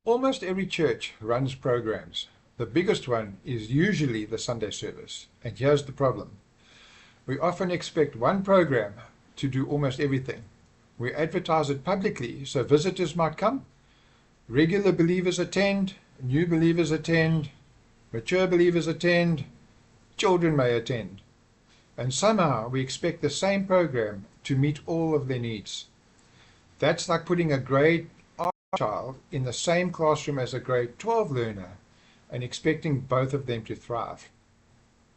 Almost every church runs programs. The biggest one is usually the Sunday service. And here's the problem. We often expect one program to do almost everything. We advertise it publicly so visitors might come, regular believers attend, new believers attend, mature believers attend, children may attend. And somehow we expect the same program to meet all of their needs. That's like putting a grade R child in the same classroom as a grade 12 learner and expecting both of them to thrive.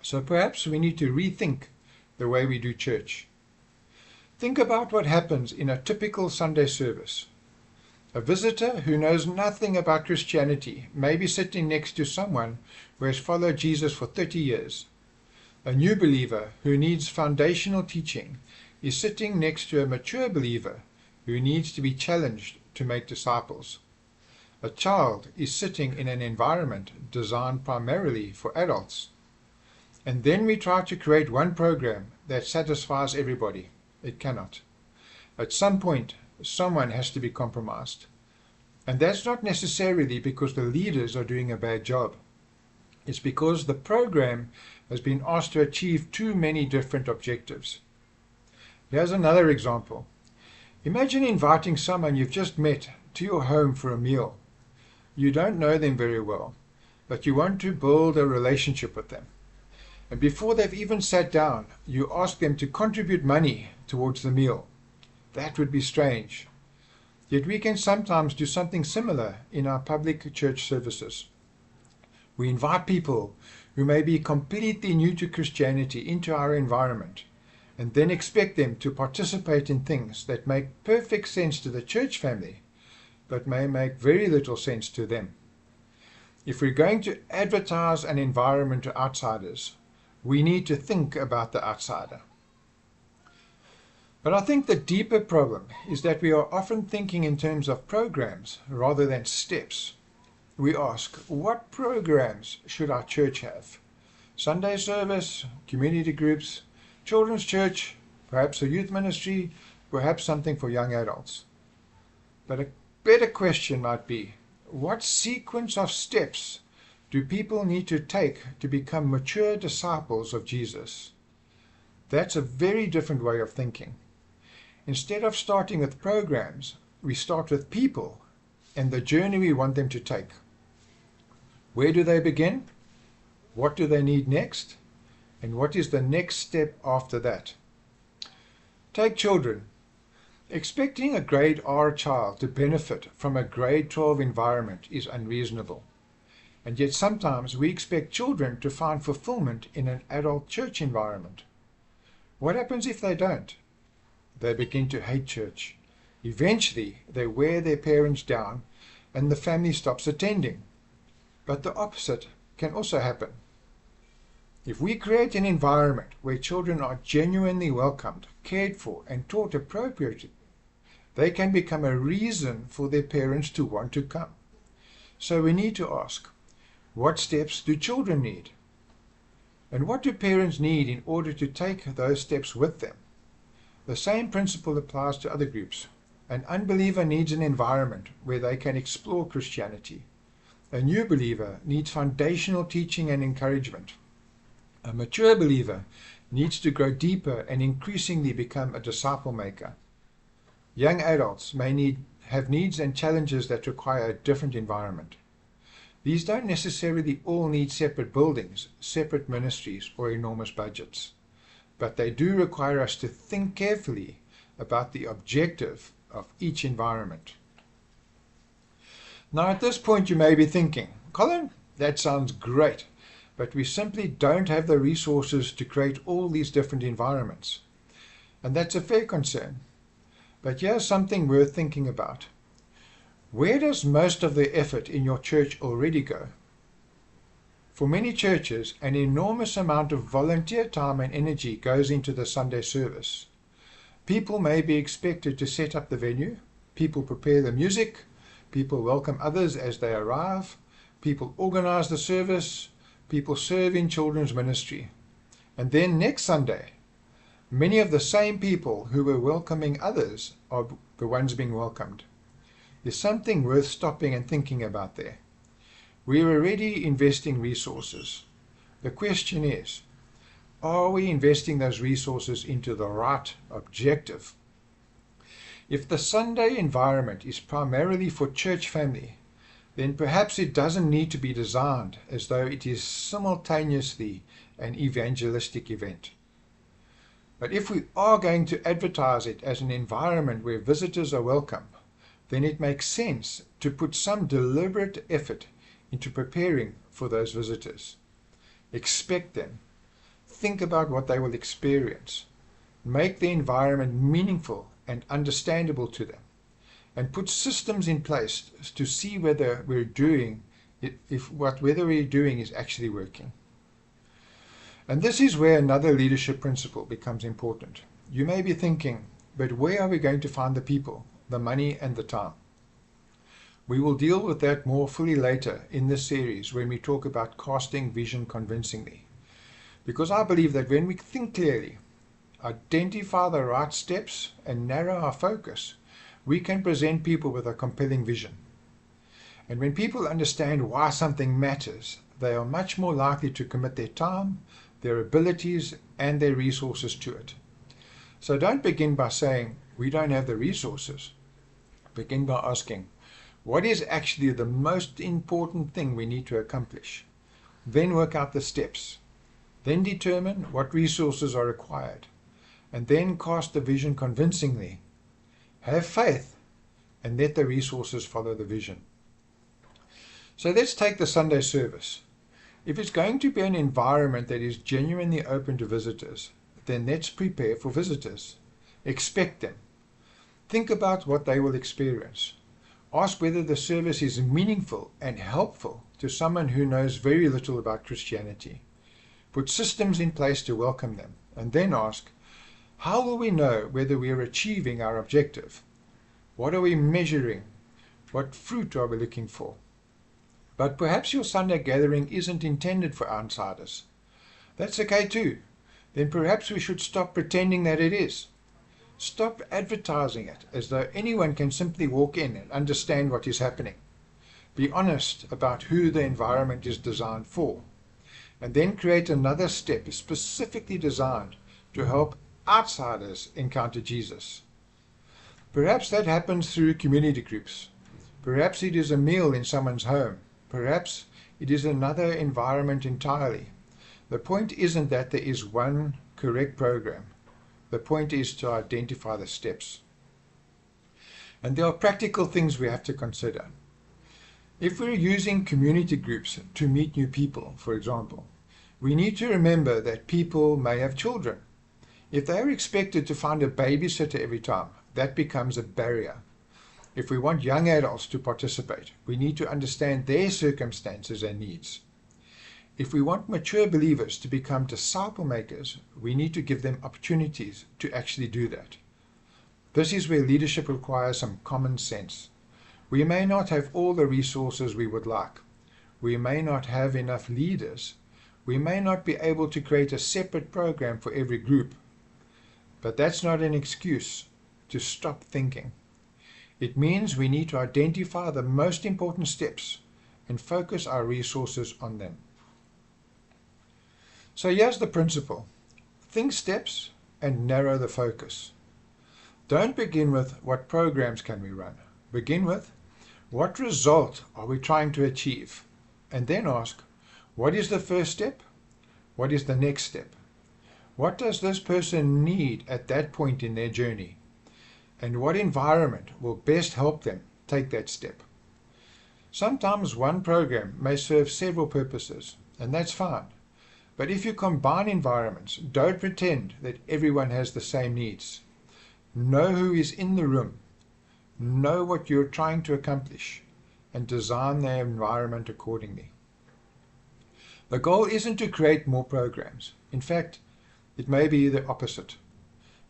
So perhaps we need to rethink the way we do church. Think about what happens in a typical Sunday service. A visitor who knows nothing about Christianity may be sitting next to someone who has followed Jesus for 30 years. A new believer who needs foundational teaching is sitting next to a mature believer who needs to be challenged to make disciples. A child is sitting in an environment designed primarily for adults. And then we try to create one program that satisfies everybody. It cannot. At some point, someone has to be compromised. And that's not necessarily because the leaders are doing a bad job. It's because the program has been asked to achieve too many different objectives. Here's another example. Imagine inviting someone you've just met to your home for a meal. You don't know them very well, but you want to build a relationship with them. And before they've even sat down, you ask them to contribute money towards the meal. That would be strange. Yet we can sometimes do something similar in our public church services. We invite people who may be completely new to Christianity into our environment, and then expect them to participate in things that make perfect sense to the church family, but may make very little sense to them. If we're going to advertise an environment to outsiders, we need to think about the outsider. But I think the deeper problem is that we are often thinking in terms of programs rather than steps. We ask, what programs should our church have? Sunday service, community groups, children's church, perhaps a youth ministry, perhaps something for young adults. But a better question might be, what sequence of steps do people need to take to become mature disciples of Jesus? That's a very different way of thinking. Instead of starting with programs, we start with people and the journey we want them to take. Where do they begin? What do they need next? And what is the next step after that? Take children. Expecting a grade R child to benefit from a grade 12 environment is unreasonable. And yet sometimes we expect children to find fulfillment in an adult church environment. What happens if they don't? They begin to hate church. Eventually, they wear their parents down and the family stops attending. But the opposite can also happen. If we create an environment where children are genuinely welcomed, cared for, and taught appropriately, they can become a reason for their parents to want to come. So we need to ask, what steps do children need? And what do parents need in order to take those steps with them? The same principle applies to other groups. An unbeliever needs an environment where they can explore Christianity. A new believer needs foundational teaching and encouragement. A mature believer needs to grow deeper and increasingly become a disciple maker. Young adults may have needs and challenges that require a different environment. These don't necessarily all need separate buildings, separate ministries, or enormous budgets. But they do require us to think carefully about the objective of each environment. Now at this point you may be thinking, Colin, that sounds great, but we simply don't have the resources to create all these different environments. And that's a fair concern. But here's something worth thinking about. Where does most of the effort in your church already go? For many churches, an enormous amount of volunteer time and energy goes into the Sunday service. People may be expected to set up the venue, people prepare the music, people welcome others as they arrive, people organize the service, people serve in children's ministry. And then next Sunday, many of the same people who were welcoming others are the ones being welcomed. There's something worth stopping and thinking about there. We're already investing resources. The question is, are we investing those resources into the right objective? If the Sunday environment is primarily for church family, then perhaps it doesn't need to be designed as though it is simultaneously an evangelistic event. But if we are going to advertise it as an environment where visitors are welcome, then it makes sense to put some deliberate effort into preparing for those visitors. Expect them. Think about what they will experience. Make the environment meaningful and understandable to them. And put systems in place to see whether we're doing is actually working. And this is where another leadership principle becomes important. You may be thinking, but where are we going to find the people, the money, and the time? We will deal with that more fully later in this series when we talk about casting vision convincingly. Because I believe that when we think clearly, identify the right steps, and narrow our focus, we can present people with a compelling vision. And when people understand why something matters, they are much more likely to commit their time, their abilities, and their resources to it. So don't begin by saying, we don't have the resources. Begin by asking, what is actually the most important thing we need to accomplish? Then work out the steps. Then determine what resources are required. And then cast the vision convincingly. Have faith, and let the resources follow the vision. So let's take the Sunday service. If it's going to be an environment that is genuinely open to visitors, then let's prepare for visitors. Expect them. Think about what they will experience. Ask whether the service is meaningful and helpful to someone who knows very little about Christianity. Put systems in place to welcome them, and then ask, how will we know whether we are achieving our objective? What are we measuring? What fruit are we looking for? But perhaps your Sunday gathering isn't intended for outsiders. That's okay too. Then perhaps we should stop pretending that it is. Stop advertising it as though anyone can simply walk in and understand what is happening. Be honest about who the environment is designed for. And then create another step specifically designed to help outsiders encounter Jesus. Perhaps that happens through community groups. Perhaps it is a meal in someone's home. Perhaps it is another environment entirely. The point isn't that there is one correct program. The point is to identify the steps. And there are practical things we have to consider. If we're using community groups to meet new people, for example, we need to remember that people may have children. If they are expected to find a babysitter every time, that becomes a barrier. If we want young adults to participate, we need to understand their circumstances and needs. If we want mature believers to become disciple makers, we need to give them opportunities to actually do that. This is where leadership requires some common sense. We may not have all the resources we would like. We may not have enough leaders. We may not be able to create a separate program for every group. But that's not an excuse to stop thinking. It means we need to identify the most important steps and focus our resources on them. So here's the principle. Think steps and narrow the focus. Don't begin with what programs can we run. Begin with what result are we trying to achieve? And then ask, what is the first step? What is the next step? What does this person need at that point in their journey? And what environment will best help them take that step? Sometimes one program may serve several purposes, and that's fine. But if you combine environments, don't pretend that everyone has the same needs. Know who is in the room, know what you're trying to accomplish, and design the environment accordingly. The goal isn't to create more programs. In fact, it may be the opposite.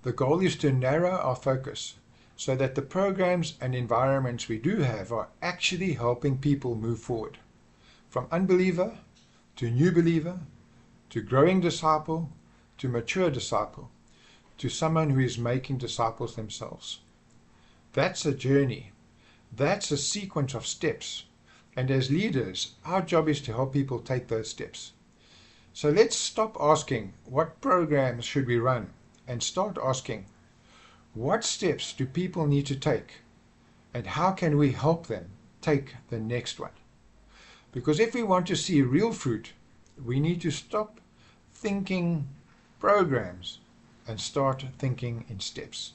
The goal is to narrow our focus so that the programs and environments we do have are actually helping people move forward. From unbeliever to new believer, to growing disciple, to mature disciple, to someone who is making disciples themselves. That's a journey, That's a sequence of steps. And as leaders, our job is to help people take those steps. So let's stop asking, what programs should we run? And start asking, what steps do people need to take? And how can we help them take the next one? Because if we want to see real fruit, we need to stop thinking programs and start thinking in steps.